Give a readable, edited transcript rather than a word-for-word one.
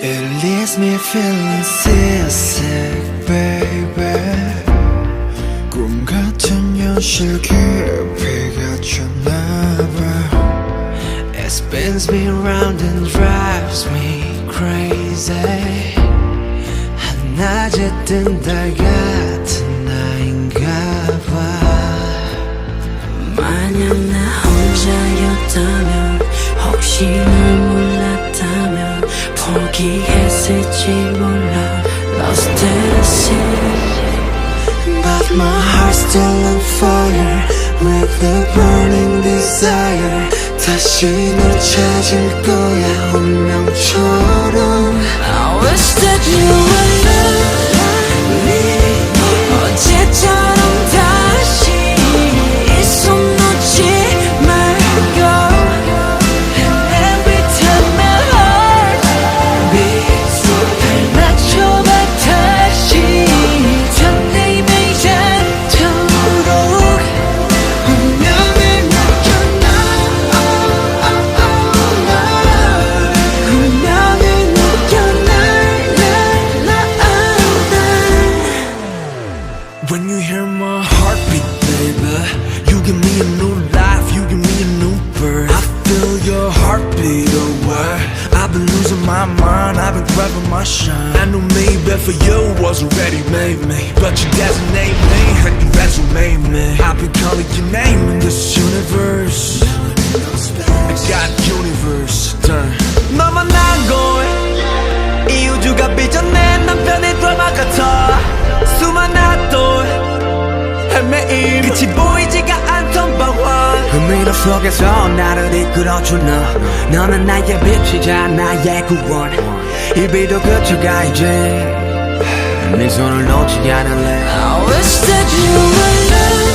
It leaves me feeling seasick, baby. 꿈 같은 현실 깊이가 쳤나봐. It spins me round and drives me crazy. 한낮에 뜬 달 같은 나인가봐. 만약 나 혼자였다면 혹시 널 몰랐다면 포기했을지 몰라. Lost in the sea. But my heart's still on fire with a burning desire. 다시 널 찾을 거야 운명처럼. I wish that you would love me. 어제처럼 다시 이 손 놓지 말고. And every time my heart beats 맞춰봐 다시. 설레임을 않도록 운명을 느껴나. 운명을 느껴나. When you hear my heartbeat, baby, you give me a new life, you give me a new birth. I feel your heartbeat away. I've been losing my mind, I've been grabbing my shine. I knew maybe for you wasn't ready, made me, but you designate me and you resume me. I've been calling your name in this universe. I got universe done. 너만 난 거야. 이 우주가 빚어낸 남편의 드라마 같아. 수많은 또 헤매임 끝이 보이지가 않던 방황. 미로 속에서 나를 이끌어준 너는 나의 빛이자 나의 구원. 이 비도 그쳐가 이제 네 손을 놓지 않을래. I wish that you would love